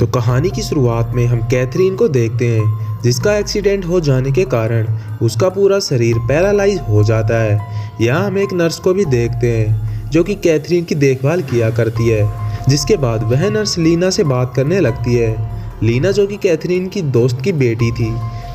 तो कहानी की शुरुआत में हम कैथरीन को देखते हैं, जिसका एक्सीडेंट हो जाने के कारण उसका पूरा शरीर पैरालाइज हो जाता है। यहाँ हम एक नर्स को भी देखते हैं जो कि कैथरीन की देखभाल किया करती है। जिसके बाद वह नर्स लीना से बात करने लगती है। लीना जो कि कैथरीन की दोस्त की बेटी थी।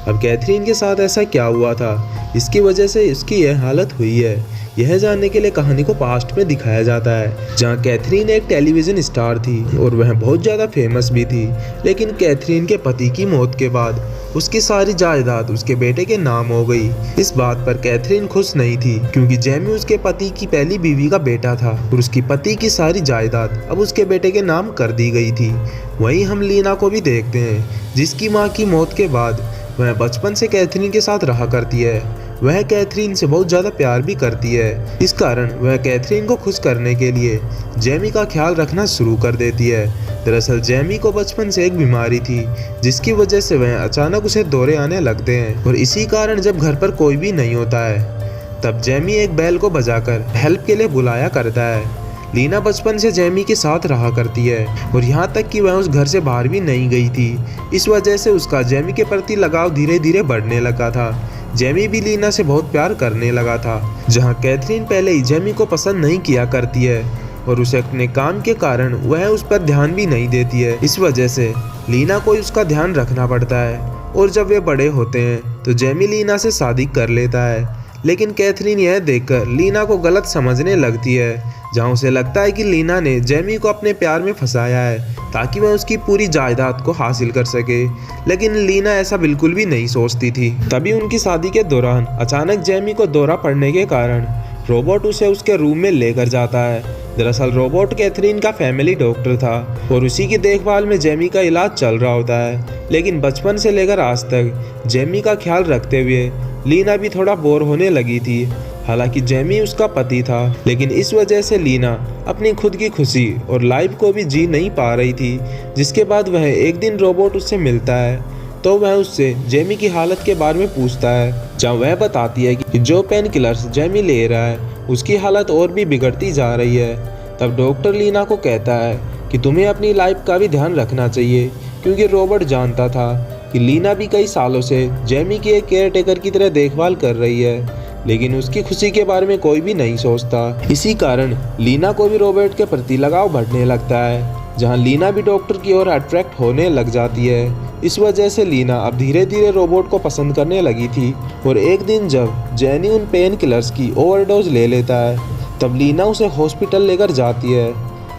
अब कैथरीन के साथ ऐसा क्या हुआ था, इसकी वजह से इसकी यह हालत हुई है, यह जानने के लिए कहानी को पास्ट में दिखाया जाता है, जहां कैथरीन एक टेलीविज़न स्टार थी और वह बहुत ज़्यादा फेमस भी थी। लेकिन कैथरीन के पति की मौत के बाद उसकी सारी जायदाद उसके बेटे के नाम हो गई। इस बात पर कैथरीन खुश नहीं थी, क्योंकि जेमी उसके पति की पहली बीवी का बेटा था और उसकी पति की सारी जायदाद अब उसके बेटे के नाम कर दी गई थी। वहीं हम लीना को भी देखते हैं, जिसकी माँ की मौत के बाद वह बचपन से कैथरीन के साथ रहा करती है। वह कैथरीन से बहुत ज़्यादा प्यार भी करती है। इस कारण वह कैथरीन को खुश करने के लिए जेमी का ख्याल रखना शुरू कर देती है। दरअसल जेमी को बचपन से एक बीमारी थी, जिसकी वजह से वह अचानक उसे दौरे आने लगते हैं और इसी कारण जब घर पर कोई भी नहीं होता है, तब जेमी एक बैल को बजाकर हेल्प के लिए बुलाया करता है। लीना बचपन से जेमी के साथ रहा करती है और यहाँ तक कि वह उस घर से बाहर भी नहीं गई थी। इस वजह से उसका जेमी के प्रति लगाव धीरे धीरे बढ़ने लगा था। जेमी भी लीना से बहुत प्यार करने लगा था, जहाँ कैथरीन पहले ही जेमी को पसंद नहीं किया करती है और उसे अपने काम के कारण वह उस पर ध्यान भी नहीं देती है। इस वजह से लीना को उसका ध्यान रखना पड़ता है और जब वे बड़े होते हैं तो जेमी लीना से शादी कर लेता है। लेकिन कैथरीन यह देखकर लीना को गलत समझने लगती है, जहाँ उसे लगता है कि लीना ने जेमी को अपने प्यार में फंसाया है ताकि वह उसकी पूरी जायदाद को हासिल कर सके। लेकिन लीना ऐसा बिल्कुल भी नहीं सोचती थी। तभी उनकी शादी के दौरान अचानक जेमी को दौरा पड़ने के कारण रोबोट उसे उसके रूम में लेकर जाता है। दरअसल रोबोट कैथरीन का फैमिली डॉक्टर था और उसी की देखभाल में जेमी का इलाज चल रहा होता है। लेकिन बचपन से लेकर आज तक जेमी का ख्याल रखते हुए लीना भी थोड़ा बोर होने लगी थी। हालांकि जेमी उसका पति था, लेकिन इस वजह से लीना अपनी खुद की खुशी और लाइफ को भी जी नहीं पा रही थी। जिसके बाद वह एक दिन रोबोट उससे मिलता है तो वह उससे जेमी की हालत के बारे में पूछता है, जहाँ वह बताती है कि जो पेन किलर्स जेमी ले रहा है उसकी हालत और भी बिगड़ती जा रही है। तब डॉक्टर लीना को कहता है कि तुम्हें अपनी लाइफ का भी ध्यान रखना चाहिए, क्योंकि रोबोट जानता था कि लीना भी कई सालों से जेमी की एक केयर टेकर की तरह देखभाल कर रही है, लेकिन उसकी खुशी के बारे में कोई भी नहीं सोचता। इसी कारण लीना को भी रोबोट के प्रति लगाव बढ़ने लगता है, जहां लीना भी डॉक्टर की ओर अट्रैक्ट होने लग जाती है। इस वजह से लीना अब धीरे धीरे रोबोट को पसंद करने लगी थी और एक दिन जब जेनी उन पेन किलर्स की ओवरडोज ले लेता है, तब लीना उसे हॉस्पिटल लेकर जाती है।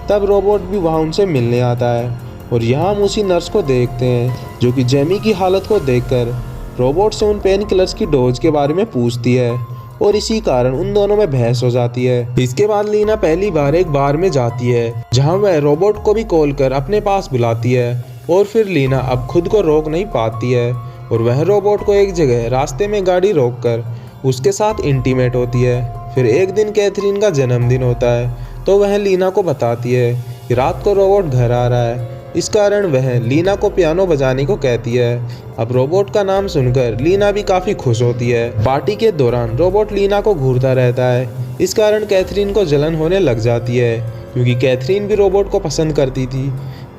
तब रोबोट भी वहाँ उनसे मिलने आता है और यहाँ हम उसी नर्स को देखते हैं जो कि जेमी की हालत को देखकर रोबोट से उन पेन किलर्स की डोज के बारे में पूछती है और इसी कारण उन दोनों में बहस हो जाती है। इसके बाद लीना पहली बार एक बार में जाती है, जहां वह रोबोट को भी कॉल कर अपने पास बुलाती है और फिर लीना अब खुद को रोक नहीं पाती है और वह रोबोट को एक जगह रास्ते में गाड़ी रोककर उसके साथ इंटीमेट होती है। फिर एक दिन कैथरीन का जन्मदिन होता है तो वह लीना को बताती है कि रात को रोबोट घर आ रहा है। इस कारण वह लीना को पियानो बजाने को कहती है। अब रोबोट का नाम सुनकर लीना भी काफ़ी खुश होती है। पार्टी के दौरान रोबोट लीना को घूरता रहता है। इस कारण कैथरीन को जलन होने लग जाती है, क्योंकि कैथरीन भी रोबोट को पसंद करती थी।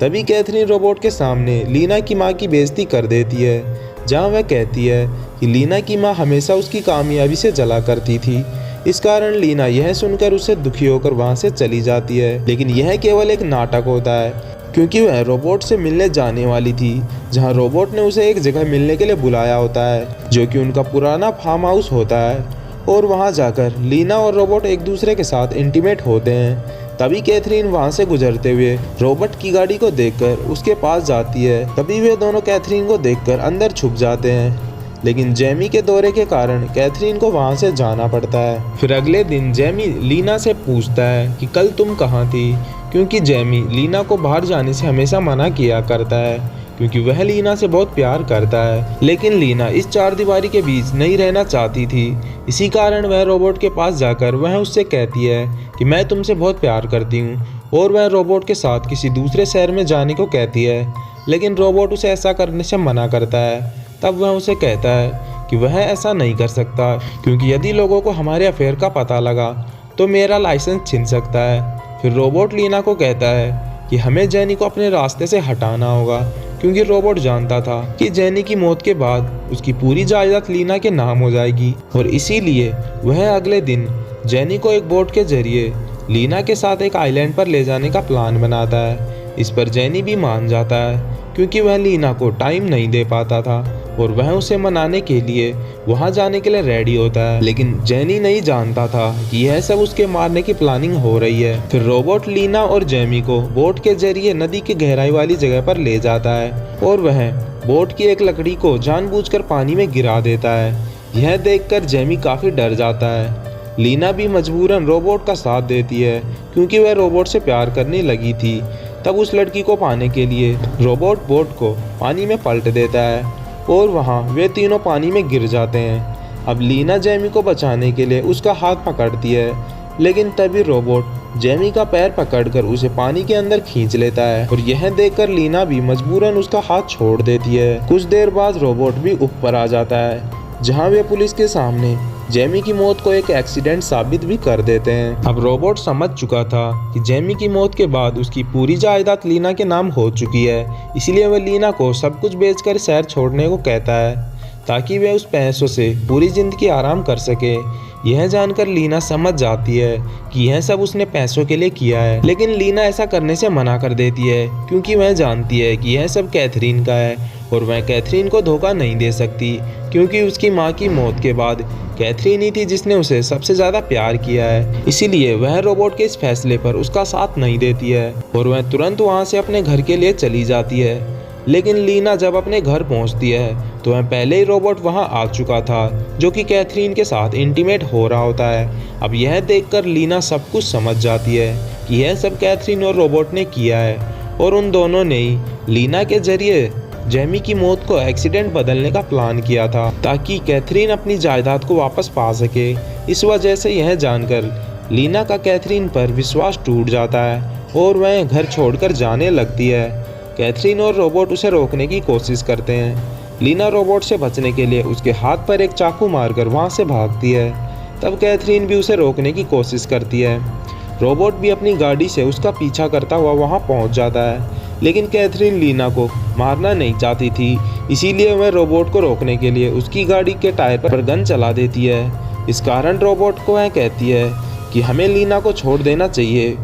तभी कैथरीन रोबोट के सामने लीना की माँ की बेइज्जती कर देती है, जहाँ वह कहती है कि लीना की माँ हमेशा उसकी कामयाबी से जला करती थी। इस कारण लीना यह सुनकर उससे दुखी होकर वहाँ से चली जाती है। लेकिन यह केवल एक नाटक होता है, क्योंकि वह रोबोट से मिलने जाने वाली थी, जहां रोबोट ने उसे एक जगह मिलने के लिए बुलाया होता है, जो कि उनका पुराना फार्म हाउस होता है। और वहां जाकर लीना और रोबोट एक दूसरे के साथ इंटीमेट होते हैं। तभी कैथरीन वहां से गुजरते हुए रोबोट की गाड़ी को देखकर उसके पास जाती है। तभी वे दोनों कैथरीन को देखकर अंदर छुप जाते हैं। लेकिन जेमी के दौरे के कारण कैथरीन को वहां से जाना पड़ता है। फिर अगले दिन जेमी लीना से पूछता है कि कल तुम कहाँ थी, क्योंकि जेमी लीना को बाहर जाने से हमेशा मना किया करता है, क्योंकि वह लीना से बहुत प्यार करता है। लेकिन लीना इस चार दीवारी के बीच नहीं रहना चाहती थी। इसी कारण वह रोबोट के पास जाकर वह उससे कहती है कि मैं तुमसे बहुत प्यार करती हूँ, और वह रोबोट के साथ किसी दूसरे शहर में जाने को कहती है। लेकिन रोबोट उसे ऐसा करने से मना करता है। तब वह उसे कहता है कि वह ऐसा नहीं कर सकता, क्योंकि यदि लोगों को हमारे अफेयर का पता लगा तो मेरा लाइसेंस छीन सकता है। फिर रोबोट लीना को कहता है कि कि हमें जेनी को अपने रास्ते से हटाना होगा, क्योंकि रोबोट जानता था कि जेनी की मौत के बाद उसकी पूरी जायदाद लीना के नाम हो जाएगी और इसीलिए वह अगले दिन जेनी को एक बोट के जरिए लीना के साथ एक आइलैंड पर ले जाने का प्लान बनाता है। इस पर जेनी भी मान जाता है क्योंकि वह लीना को टाइम नहीं दे पाता था और वह उसे मनाने के लिए वहां जाने के लिए रेडी होता है। लेकिन जेनी नहीं जानता था कि यह सब उसके मारने की प्लानिंग हो रही है। फिर रोबोट लीना और जेमी को बोट के जरिए नदी की गहराई वाली जगह पर ले जाता है और वह बोट की एक लकड़ी को जानबूझकर पानी में गिरा देता है। यह देखकर जेमी काफी डर जाता है। लीना भी मजबूरन रोबोट का साथ देती है क्योंकि वह रोबोट से प्यार करने लगी थी। तब उस लड़की को पाने के लिए रोबोट बोट को पानी में पलट देता है और वहाँ वे तीनों पानी में गिर जाते हैं। अब लीना जेमी को बचाने के लिए उसका हाथ पकड़ती है, लेकिन तभी रोबोट जेमी का पैर पकड़कर उसे पानी के अंदर खींच लेता है और यह देखकर लीना भी मजबूरन उसका हाथ छोड़ देती है। कुछ देर बाद रोबोट भी ऊपर आ जाता है, जहाँ वे पुलिस के सामने जेमी की मौत को एक एक्सीडेंट साबित भी कर देते हैं। अब रोबोट समझ चुका था कि जेमी की मौत के बाद उसकी पूरी जायदाद लीना के नाम हो चुकी है, इसलिए वह लीना को सब कुछ बेचकर शहर छोड़ने को कहता है ताकि वह उस पैसों से पूरी जिंदगी आराम कर सके। यह जानकर लीना समझ जाती है कि यह सब उसने पैसों के लिए किया है, लेकिन लीना ऐसा करने से मना कर देती है क्योंकि वह जानती है कि यह सब कैथरीन का है और वह कैथरीन को धोखा नहीं दे सकती, क्योंकि उसकी माँ की मौत के बाद कैथरीन ही थी जिसने उसे सबसे ज़्यादा प्यार किया है। इसीलिए वह रोबोट के इस फैसले पर उसका साथ नहीं देती है और वह तुरंत वहाँ से अपने घर के लिए चली जाती है। लेकिन लीना जब अपने घर पहुँचती है तो वह पहले ही रोबोट वहाँ आ चुका था, जो कि कैथरीन के साथ इंटीमेट हो रहा होता है। अब यह देखकर लीना सब कुछ समझ जाती है कि यह सब कैथरीन और रोबोट ने किया है और उन दोनों ने ही लीना के जरिए जेमी की मौत को एक्सीडेंट बदलने का प्लान किया था ताकि कैथरीन अपनी जायदाद को वापस पा सके। इस वजह से यह जानकर लीना का कैथरीन पर विश्वास टूट जाता है और वह घर छोड़कर जाने लगती है। कैथरीन और रोबोट उसे रोकने की कोशिश करते हैं। लीना रोबोट से बचने के लिए उसके हाथ पर एक चाकू मारकर वहां से भागती है। तब कैथरीन भी उसे रोकने की कोशिश करती है। रोबोट भी अपनी गाड़ी से उसका पीछा करता हुआ वहां पहुंच जाता है, लेकिन कैथरीन लीना को मारना नहीं चाहती थी, इसीलिए वह रोबोट को रोकने के लिए उसकी गाड़ी के टायर पर गन चला देती है। इस कारण रोबोट को वह कहती है कि हमें लीना को छोड़ देना चाहिए,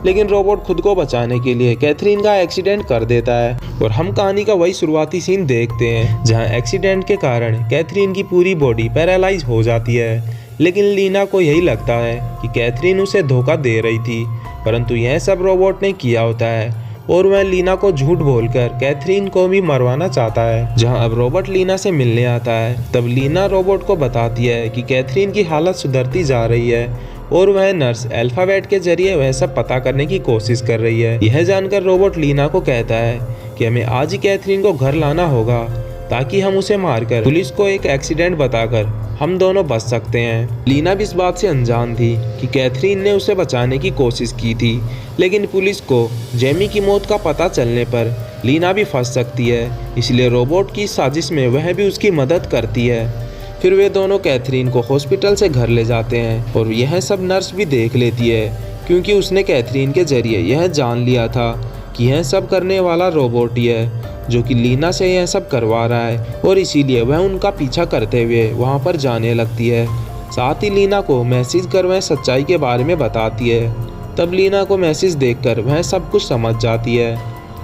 लेकिन रोबोट खुद को बचाने के लिए कैथरीन का एक्सीडेंट कर देता है और हम कहानी का वही शुरुआती सीन देखते हैं जहां एक्सीडेंट के कारण कैथरीन की पूरी बॉडी पैरालाइज हो जाती है। लेकिन लीना को यही लगता है कि कैथरीन उसे धोखा दे रही थी, परंतु यह सब रोबोट ने किया होता है और वह लीना को झूठ बोलकर कैथरीन को भी मरवाना चाहता है। जहां अब रोबोट लीना से मिलने आता है, तब लीना रोबोट को बताती है कि कैथरीन की हालत सुधरती जा रही है और वह नर्स अल्फाबेट के जरिए वह सब पता करने की कोशिश कर रही है। यह जानकर रोबोट लीना को कहता है कि हमें आज ही कैथरीन को घर लाना होगा ताकि हम उसे मारकर पुलिस को एक एक्सीडेंट बताकर हम दोनों बच सकते हैं। लीना भी इस बात से अनजान थी कि कैथरीन ने उसे बचाने की कोशिश की थी, लेकिन पुलिस को जेमी की मौत का पता चलने पर लीना भी फंस सकती है, इसलिए रोबोट की साजिश में वह भी उसकी मदद करती है। फिर वे दोनों कैथरीन को हॉस्पिटल से घर ले जाते हैं और यह सब नर्स भी देख लेती है, क्योंकि उसने कैथरीन के जरिए यह जान लिया था कि यह सब करने वाला रोबोट ही है जो कि लीना से यह सब करवा रहा है, और इसीलिए वह उनका पीछा करते हुए वहां पर जाने लगती है। साथ ही लीना को मैसेज कर वह सच्चाई के बारे में बताती है। तब लीना को मैसेज देखकर वह सब कुछ समझ जाती है।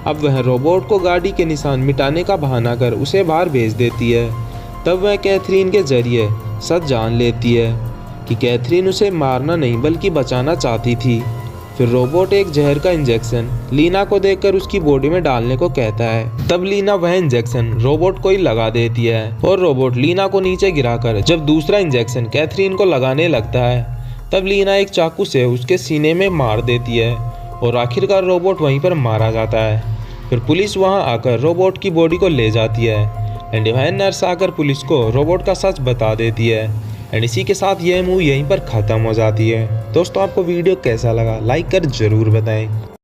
अब वह रोबोट को गाड़ी के निशान मिटाने का बहाना कर उसे बाहर भेज देती है। तब वह कैथरीन के जरिए सच जान लेती है कि कैथरीन उसे मारना नहीं बल्कि बचाना चाहती थी। फिर रोबोट एक जहर का इंजेक्शन लीना को देकर उसकी बॉडी में डालने को कहता है। तब लीना वह इंजेक्शन रोबोट को ही लगा देती है और रोबोट लीना को नीचे गिराकर जब दूसरा इंजेक्शन कैथरीन को लगाने लगता है, तब लीना एक चाकू से उसके सीने में मार देती है और आखिरकार रोबोट वहीं पर मारा जाता है। फिर पुलिस वहां आकर रोबोट की बॉडी को ले जाती है एंड वह नर्स आकर पुलिस को रोबोट का सच बता देती है। एंड इसी के साथ यह मूवी यहीं पर ख़त्म हो जाती है। दोस्तों, आपको वीडियो कैसा लगा लाइक कर ज़रूर बताएं।